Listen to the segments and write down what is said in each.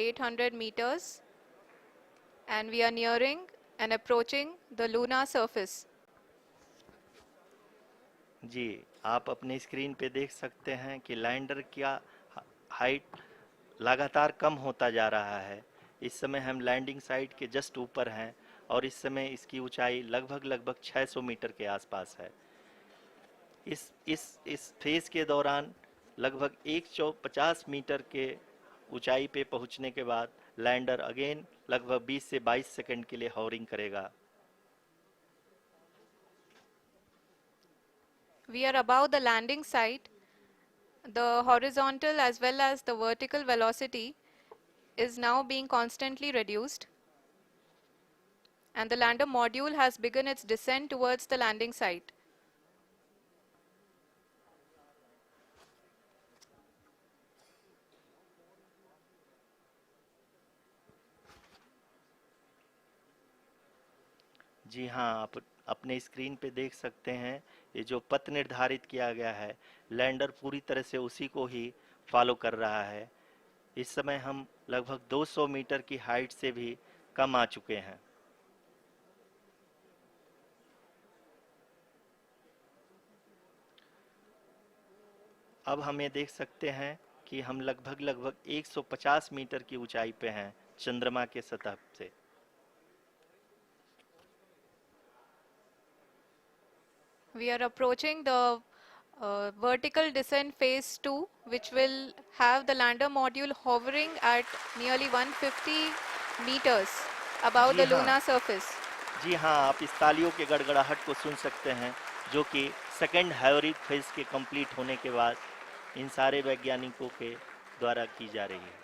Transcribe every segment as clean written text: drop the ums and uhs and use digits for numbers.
800 meters and we are nearing and approaching the lunar surface. जी, आप अपने screen पे देख सकते हैं कि लैंडर का हाइट लगातार कम होता जा रहा है। इस समय हम लैंडिंग साइट के जस्ट ऊपर हैं और इस समय इसकी ऊंचाई लगभग 600 मीटर के आसपास है। इस फेज के दौरान लगभग 150 मीटर के ऊंचाई पे पहुंचने के बाद लैंडर अगेन लगभग 20 से 22 सेकंड के लिए हॉवरिंग करेगा। We are above the landing site. The horizontal as well as the vertical velocity is now being constantly reduced. And the lander module has begun its descent towards the landing site. जी हाँ, आप अपने screen पे देख सकते हैं ये जो पथ निर्धारित किया गया है, लैंडर पूरी तरह से उसी को ही फॉलो कर रहा है। इस समय हम लगभग 200 मीटर की हाइट से भी कम आ चुके हैं। अब हम ये देख सकते हैं कि हम लगभग 150 मीटर की ऊंचाई पे हैं चंद्रमा के सतह से। We are approaching the vertical descent phase 2, which will have the lander module hovering at nearly 150 meters above the lunar surface. जी हाँ, आप इस तालियों के गड़गड़ाहट को सुन सकते हैं जो कि सेकेंड हैवरिक फेज के कंप्लीट होने के बाद इन सारे वैज्ञानिकों के द्वारा की जा रही है।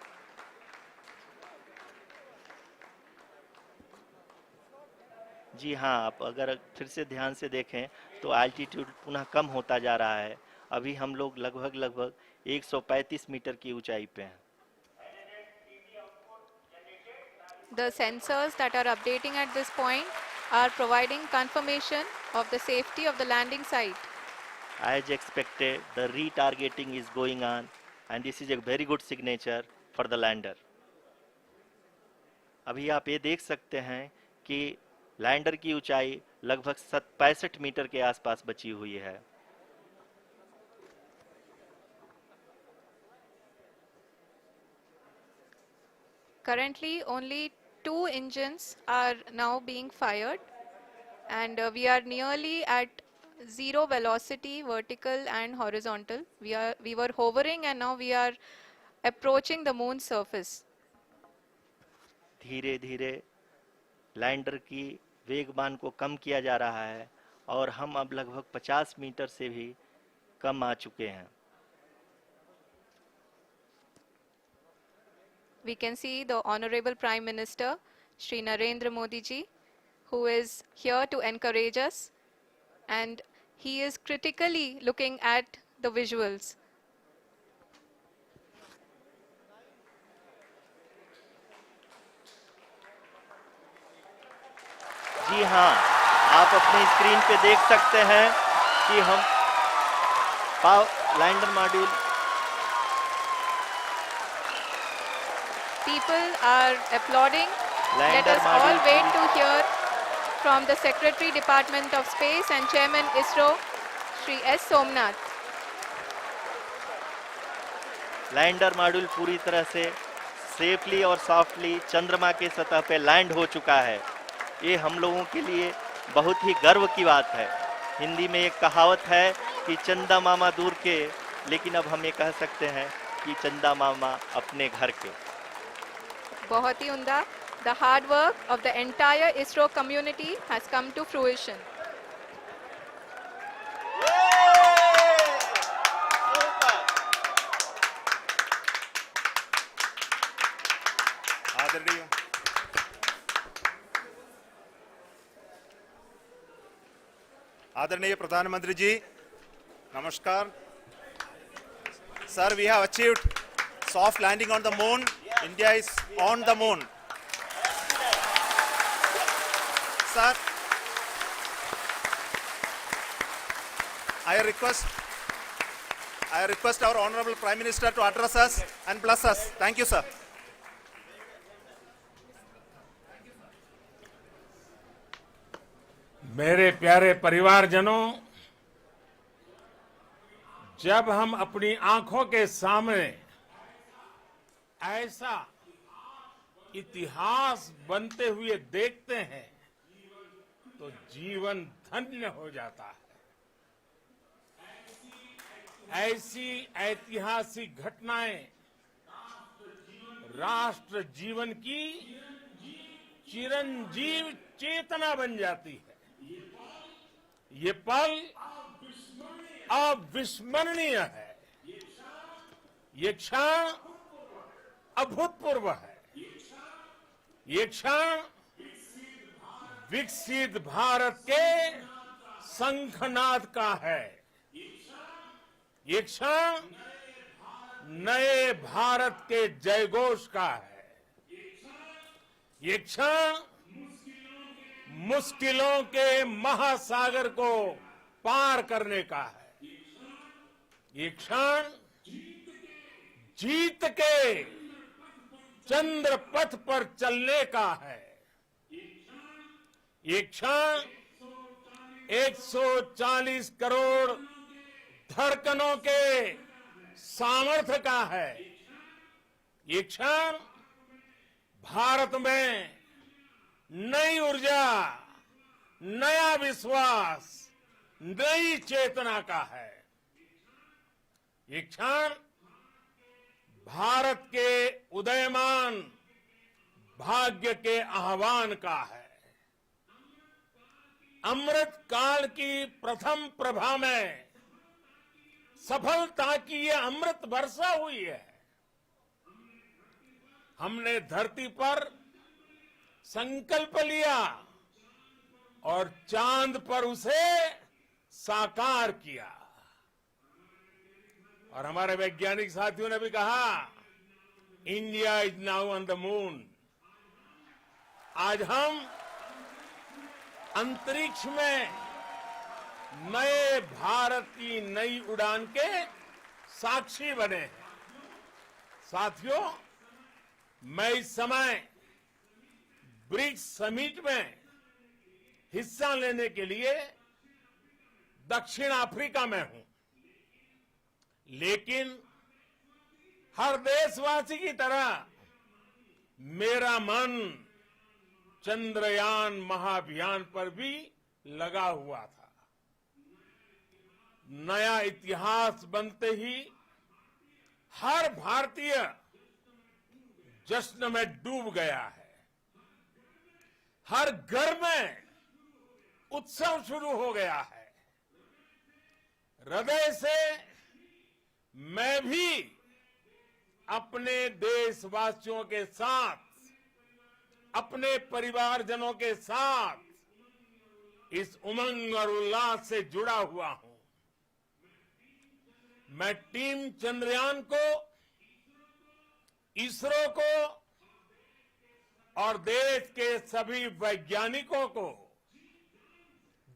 जी हाँ, आप अगर फिर से ध्यान से देखें तो एल्टीट्यूड पुनः कम होता जा रहा है। अभी हम लोग लगभग 135 मीटर की ऊंचाई पे हैं। The sensors that are updating at this point are providing confirmation of the safety of the landing site. As expected, the retargeting is going on and this is a very good signature for the lander. अभी आप ये देख सकते हैं कि lander की ऊंचाई लगभग 65 मीटर के आसपास बची हुई है। Currently, only 2 engines are now being fired, and we are nearly at zero velocity, vertical and horizontal. We were hovering, and now we are approaching the moon's surface. धीरे धीरे लैंडर की वेगमान को कम किया जा रहा है और हम अब लगभग 50 मीटर से भी कम आ चुके हैं। We can see the Honorable Prime Minister, Shri Narendra Modi ji, who is here to encourage us, and he is critically looking at the visuals. जी हाँ, आप अपनी स्क्रीन पे देख सकते हैं कि हम lander module People are applauding. Let us all wait to hear from the Secretary Department of Space and Chairman ISRO, Shri S. Somnath. Lander module पूरी तरह से सेफली और सॉफ्टली चंद्रमा के सतह पे लैंड हो चुका है। ये हम लोगों के लिए बहुत ही गर्व की बात है। हिंदी में एक कहावत है कि चंदा मामा दूर के, लेकिन अब हम ये कह सकते हैं कि चंदा मामा अपने घर के। बहुत ही उम्दा. The hard work of the entire ISRO community has come to fruition. आदरणीय प्रधानमंत्री जी, नमस्कार. Sir, we have achieved soft landing on the moon. India is on the moon. Sir, I request our Honorable Prime Minister to address us and bless us. Thank you, sir. मेरे प्यारे परिवारजनों, जब हम अपनी आंखों के सामने ऐसा इतिहास बनते हुए देखते हैं तो जीवन धन्य हो जाता है। ऐसी ऐतिहासिक घटनाएं राष्ट्र जीवन की चिरंजीव चेतना बन जाती है। ये पल अविस्मरणीय है। ये क्षण अभूतपूर्व है। ये क्षण विकसित भारत के शंखनाद का है। ये क्षण नए भारत के जयघोष का है। ये क्षण मुश्किलों के महासागर को पार करने का है। ये क्षण जीत के चंद्र पथ पर चलने का है। ये क्षण 140 करोड़ धड़कनों के सामर्थ्य का है। ये क्षण भारत में नई ऊर्जा, नया विश्वास, नई चेतना का है। ये क्षण भारत के उदयमान भाग्य के आह्वान का है। अमृत काल की प्रथम प्रभा में सफलता की ये अमृत वर्षा हुई है। हमने धरती पर संकल्प लिया और चांद पर उसे साकार किया। और हमारे वैज्ञानिक साथियों ने भी कहा, India is now on the moon. आज हम अंतरिक्ष में नए भारत की नई उड़ान के साक्षी बने हैं। साथियों, मैं इस समय ब्रिक्स समिट में हिस्सा लेने के लिए दक्षिण अफ्रीका में हूं, लेकिन हर देशवासी की तरह मेरा मन चंद्रयान महाअभियान पर भी लगा हुआ था। नया इतिहास बनते ही हर भारतीय जश्न में डूब गया है। हर घर में उत्सव शुरू हो गया है। हृदय से मैं भी अपने देशवासियों के साथ, अपने परिवारजनों के साथ इस उमंग और उल्लास से जुड़ा हुआ हूं। मैं टीम चंद्रयान को, इसरो को और देश के सभी वैज्ञानिकों को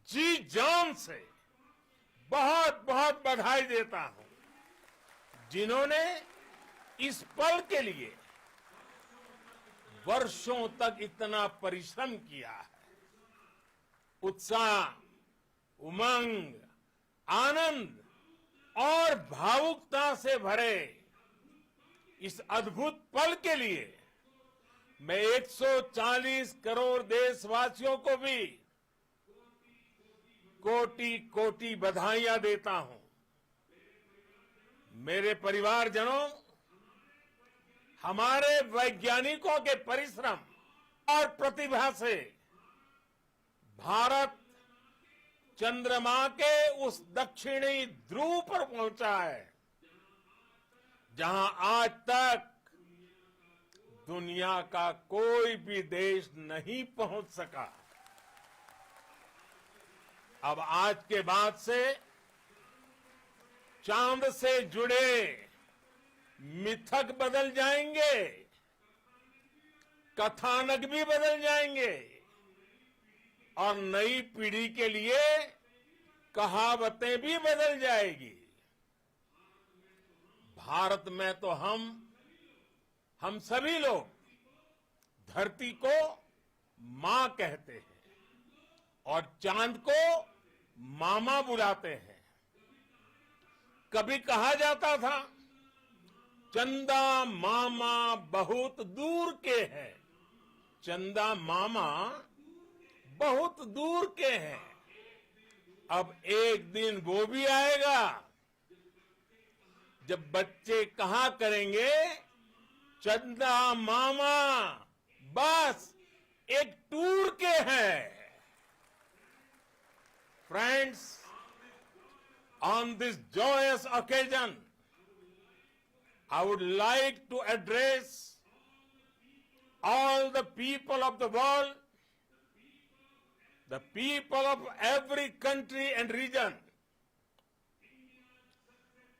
जी जान से बहुत बहुत बधाई देता हूं, जिन्होंने इस पल के लिए वर्षों तक इतना परिश्रम किया है। उत्साह, उमंग, आनंद और भावुकता से भरे इस अद्भुत पल के लिए मैं 140 करोड़ देशवासियों को भी कोटि कोटि बधाइयां देता हूं। मेरे परिवारजनों, हमारे वैज्ञानिकों के परिश्रम और प्रतिभा से भारत चंद्रमा के उस दक्षिणी ध्रुव पर पहुंचा है, जहां आज तक दुनिया का कोई भी देश नहीं पहुंच सका। अब आज के बाद से चांद से जुड़े मिथक बदल जाएंगे, कथानक भी बदल जाएंगे और नई पीढ़ी के लिए कहावतें भी बदल जाएगी। भारत में तो हम सभी लोग धरती को मां कहते हैं, और चांद को मामा बुलाते हैं। कभी कहा जाता था चंदा मामा बहुत दूर के हैं। चंदा मामा बहुत दूर के हैं। अब एक दिन वो भी आएगा जब बच्चे कहा करेंगे चंदा मामा बस एक टूर के हैं। Friends, on this joyous occasion, I would like to address all the people of the world, the people of every country and region.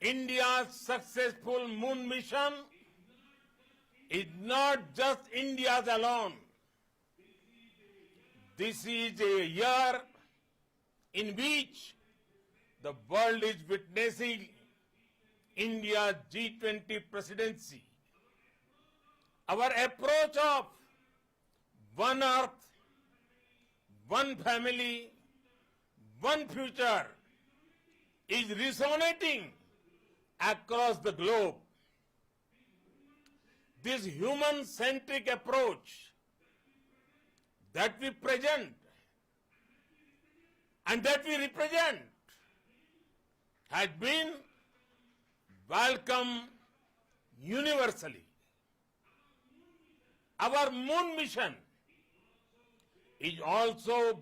India's successful moon mission is not just India's alone. This is a year in which the world is witnessing India's G20 presidency. Our approach of one earth, one family, one future is resonating across the globe. This human-centric approach that we present and that we represent has been welcomed universally. Our moon mission is also